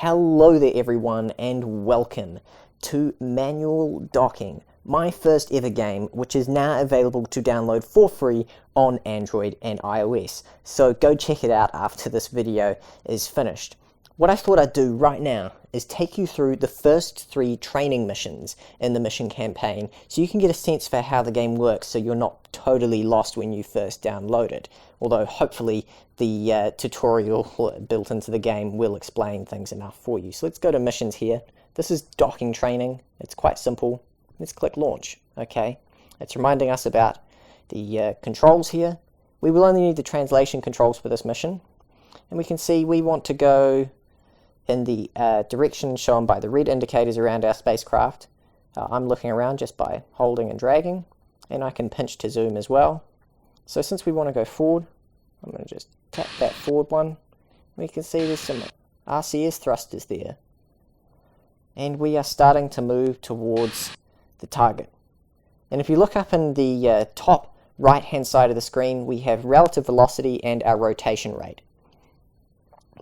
Hello there everyone and welcome to Manual Docking, my first ever game which is now available to download for free on Android and iOS. So go check it out after this video is finished. What I thought I'd do right now is take you through the first 3 training missions in the mission campaign so you can get a sense for how the game works so you're not totally lost when you first download it. Although hopefully the tutorial built into the game will explain things enough for you. So let's go to missions here. This is docking training. It's quite simple. Let's click launch. Okay, it's reminding us about the controls here. We will only need the translation controls for this mission. And we can see we want to go in the direction shown by the red indicators around our spacecraft. I'm looking around just by holding and dragging, and I can pinch to zoom as well. So since we want to go forward, I'm going to just tap that forward one. We can see there's some RCS thrusters there. And we are starting to move towards the target. And if you look up in the top right hand side of the screen, we have relative velocity and our rotation rate.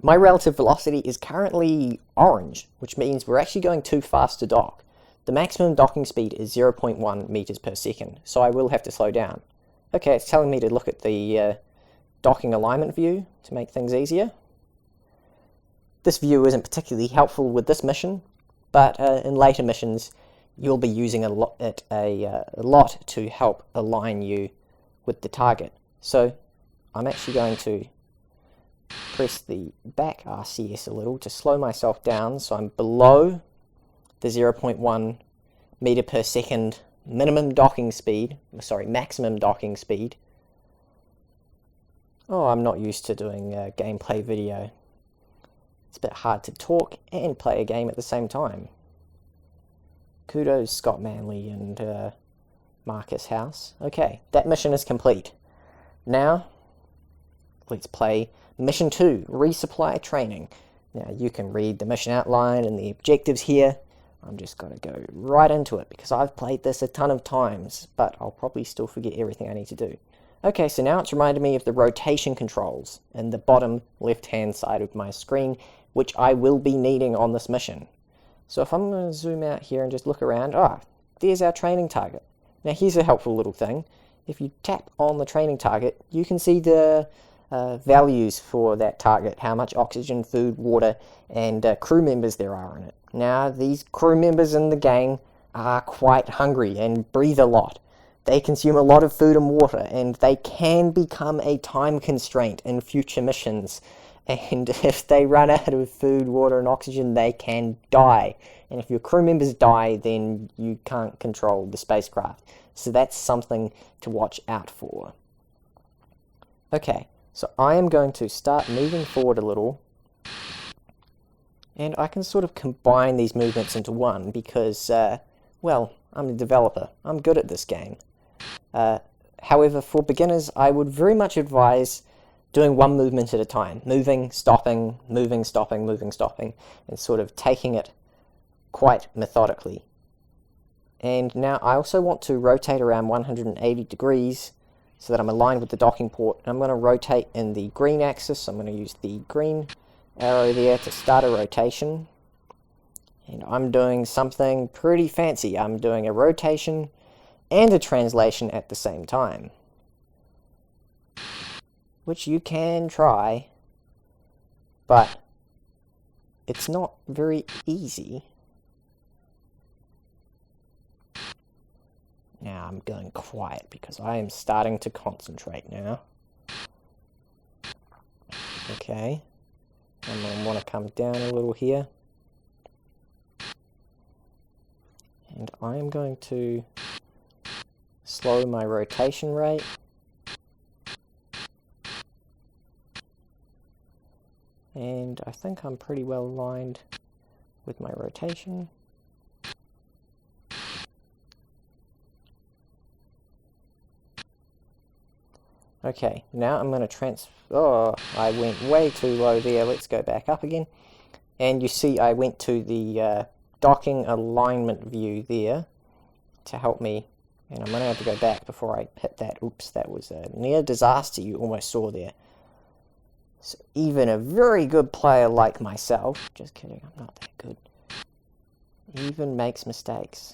My relative velocity is currently orange, which means we're actually going too fast to dock. The maximum docking speed is 0.1 meters per second, so I will have to slow down. Okay, it's telling me to look at the docking alignment view to make things easier. This view isn't particularly helpful with this mission, but in later missions you'll be using it a lot to help align you with the target. So I'm actually going to press the back RCS a little to slow myself down so I'm below the 0.1 meter per second maximum docking speed. Oh, I'm not used to doing gameplay video. It's a bit hard to talk and play a game at the same time. Kudos Scott Manley and Marcus House. Okay, that mission is complete. Now, let's play Mission 2, Resupply Training. Now, you can read the mission outline and the objectives here. I'm just going to go right into it because I've played this a ton of times, but I'll probably still forget everything I need to do. Okay, so now it's reminded me of the rotation controls in the bottom left-hand side of my screen, which I will be needing on this mission. So if I'm going to zoom out here and just look around, there's our training target. Now here's a helpful little thing. If you tap on the training target, you can see the values for that target, how much oxygen, food, water, and crew members there are in it. Now, these crew members in the game are quite hungry and breathe a lot. They consume a lot of food and water, and they can become a time constraint in future missions. And if they run out of food, water, and oxygen, they can die. And if your crew members die, then you can't control the spacecraft. So that's something to watch out for. Okay, so I am going to start moving forward a little. And I can sort of combine these movements into one because, well, I'm a developer. I'm good at this game. However, for beginners, I would very much advise doing one movement at a time. Moving, stopping, moving, stopping, moving, stopping, and sort of taking it quite methodically. And now I also want to rotate around 180 degrees so that I'm aligned with the docking port. And I'm going to rotate in the green axis. I'm going to use the green arrow there to start a rotation. And I'm doing something pretty fancy. I'm doing a rotation and a translation at the same time, which you can try, but it's not very easy. Now I'm going quiet because I am starting to concentrate now. Okay, and then I want to come down a little here. And I am going to slow my rotation rate. And I think I'm pretty well aligned with my rotation. Okay, now I'm going to I went way too low there. Let's go back up again. And you see I went to the docking alignment view there to help me. And I'm going to have to go back before I hit that. Oops, that was a near disaster you almost saw there. So even a very good player like myself, just kidding, I'm not that good, even makes mistakes.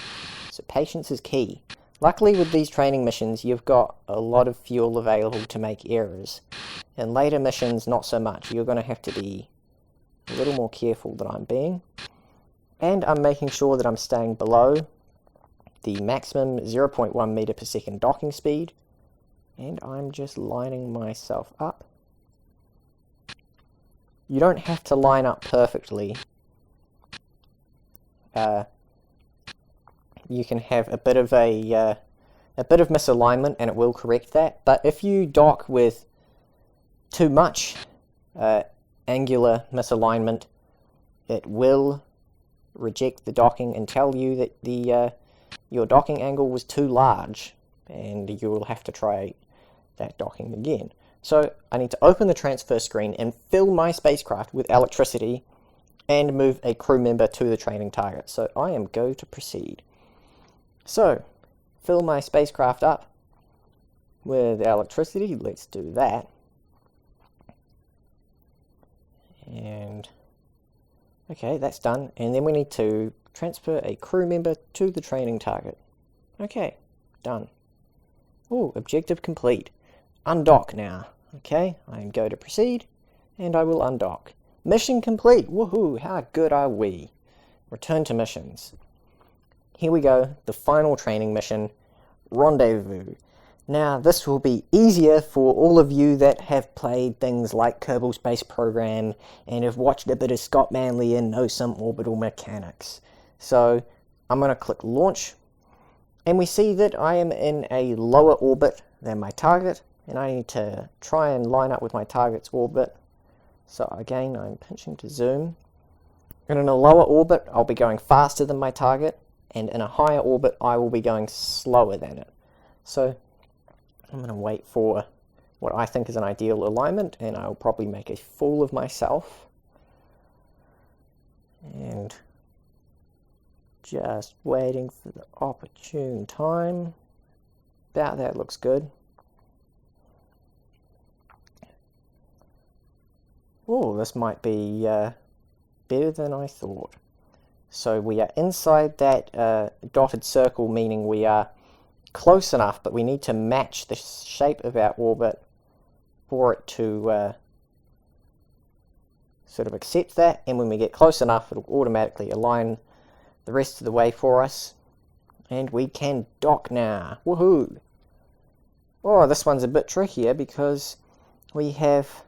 So patience is key. Luckily with these training missions, you've got a lot of fuel available to make errors. In later missions, not so much. You're going to have to be a little more careful than I'm being. And I'm making sure that I'm staying below the maximum 0.1 meter per second docking speed. And I'm just lining myself up. You don't have to line up perfectly. You can have a bit of misalignment and it will correct that. But if you dock with too much angular misalignment, it will reject the docking and tell you that your docking angle was too large, and you will have to try that docking again. So I need to open the transfer screen and fill my spacecraft with electricity and move a crew member to the training target. So I am going to proceed. So, fill my spacecraft up with electricity. Let's do that. And, okay, that's done. And then we need to transfer a crew member to the training target. Okay, done. Oh, objective complete. Undock now. Okay, I am going to proceed, and I will undock. Mission complete. Woohoo, how good are we? Return to missions. Here we go, the final training mission, Rendezvous. Now, this will be easier for all of you that have played things like Kerbal Space Program and have watched a bit of Scott Manley and know some orbital mechanics. So, I'm going to click Launch, and we see that I am in a lower orbit than my target, and I need to try and line up with my target's orbit. So again, I'm pinching to zoom. And in a lower orbit, I'll be going faster than my target, and in a higher orbit, I will be going slower than it. So I'm going to wait for what I think is an ideal alignment, and I'll probably make a fool of myself. And just waiting for the opportune time. About that looks good. Oh, this might be better than I thought. So we are inside that dotted circle, meaning we are close enough, but we need to match the shape of our orbit for it to sort of accept that, and when we get close enough, it'll automatically align the rest of the way for us, and we can dock now. Woohoo! Oh, this one's a bit trickier because we have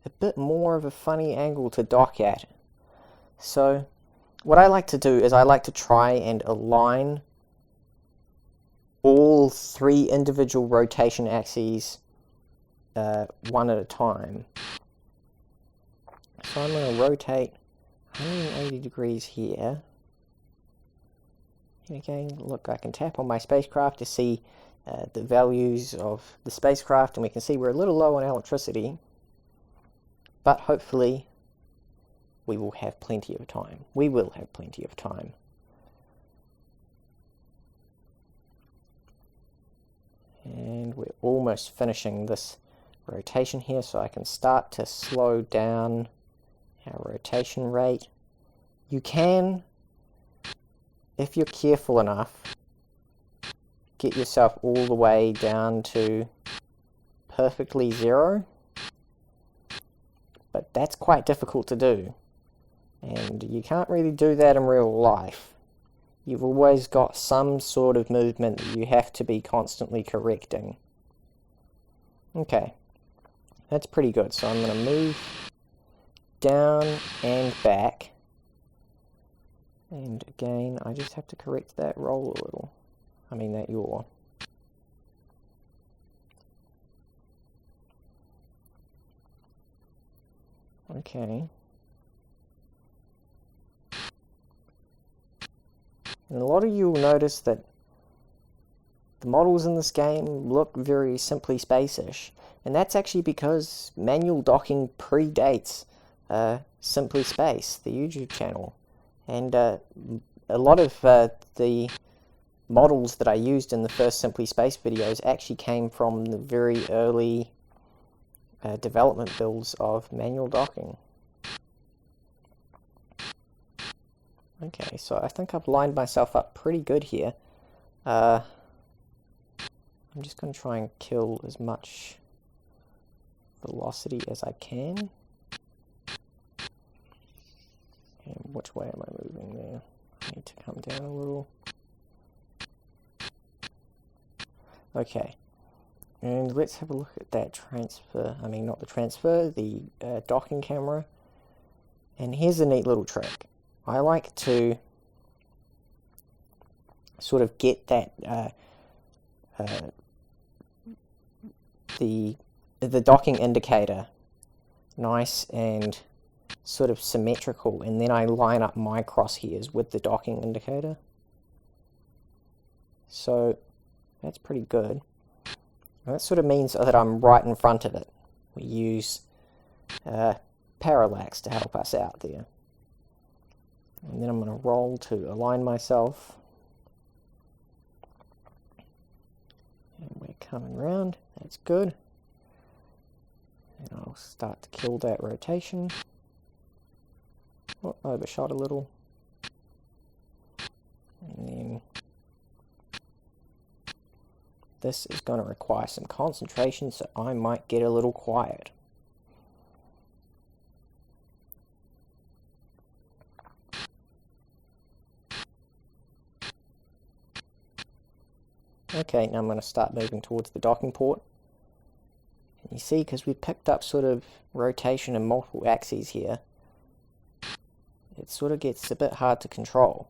a bit more of a funny angle to dock at. So what I like to do is I like to try and align all 3 individual rotation axes one at a time. So I'm going to rotate 180 degrees here. And again, look, I can tap on my spacecraft to see the values of the spacecraft, and we can see we're a little low on electricity. But hopefully, we will have plenty of time. We will have plenty of time. And we're almost finishing this rotation here, so I can start to slow down our rotation rate. You can, if you're careful enough, get yourself all the way down to perfectly 0. But that's quite difficult to do, and you can't really do that in real life. You've always got some sort of movement that you have to be constantly correcting. Okay, that's pretty good. So I'm going to move down and back, and again I just have to correct that roll a little. I mean that yaw. Okay. And a lot of you will notice that the models in this game look very Simply Space-ish. And that's actually because manual docking predates Simply Space, the YouTube channel. And a lot of the models that I used in the first Simply Space videos actually came from the very early development builds of manual docking. Okay, so I think I've lined myself up pretty good here. I'm just going to try and kill as much velocity as I can. And which way am I moving there? I need to come down a little. Okay, and let's have a look at that transfer, not the transfer, the docking camera. And here's a neat little trick. I like to sort of get that the docking indicator nice and sort of symmetrical, and then I line up my crosshairs with the docking indicator. So that's pretty good. And that sort of means that I'm right in front of it. We use parallax to help us out there. And then I'm going to roll to align myself. And we're coming round. That's good. And I'll start to kill that rotation. Oh, overshot a little. And then this is going to require some concentration, so I might get a little quiet. Okay, now I'm going to start moving towards the docking port. And you see, because we picked up sort of rotation and multiple axes here, it sort of gets a bit hard to control.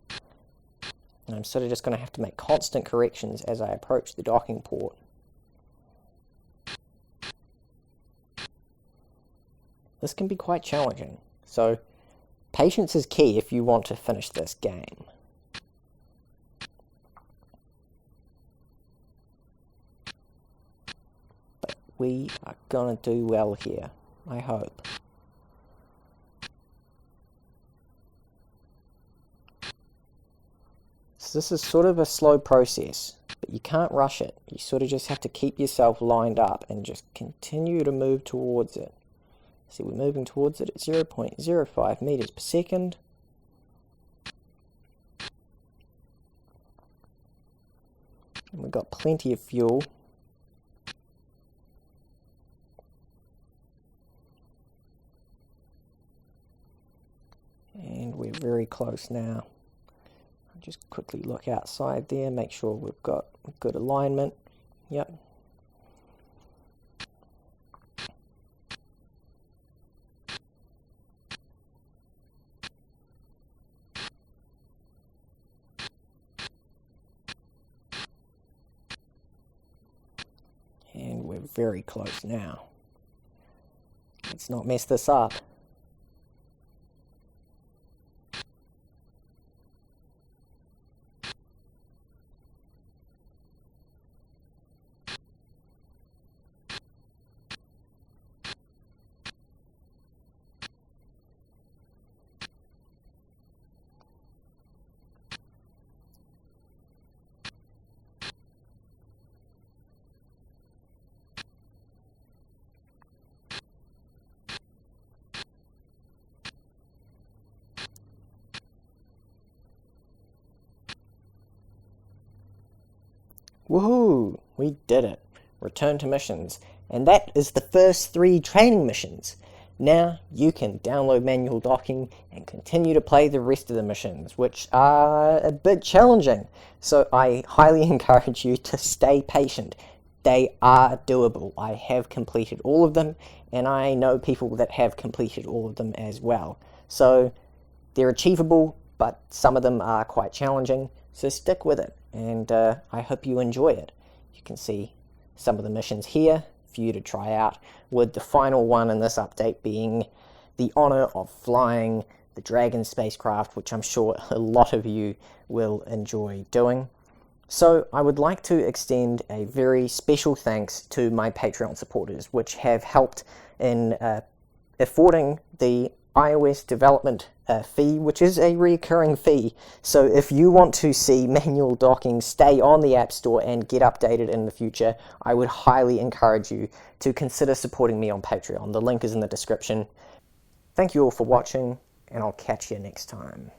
And I'm sort of just going to have to make constant corrections as I approach the docking port. This can be quite challenging, so patience is key if you want to finish this game. But we are going to do well here, I hope. So this is sort of a slow process, but you can't rush it. You sort of just have to keep yourself lined up and just continue to move towards it. See, we're moving towards it at 0.05 meters per second. And we've got plenty of fuel. And we're very close now. I'll just quickly look outside there, make sure we've got good alignment. Yep. And we're very close now. Let's not mess this up. Woohoo! We did it. Return to missions. And that is the first 3 training missions. Now you can download manual docking and continue to play the rest of the missions, which are a bit challenging. So I highly encourage you to stay patient. They are doable. I have completed all of them, and I know people that have completed all of them as well. So they're achievable, but some of them are quite challenging. So stick with it, and I hope you enjoy it. You can see some of the missions here for you to try out, with the final one in this update being the honor of flying the Dragon spacecraft, which I'm sure a lot of you will enjoy doing. So I would like to extend a very special thanks to my Patreon supporters, which have helped in affording the iOS development fee, which is a recurring fee. So if you want to see manual docking stay on the App Store and get updated in the future, I would highly encourage you to consider supporting me on Patreon. The link is in the description. Thank you all for watching, and I'll catch you next time.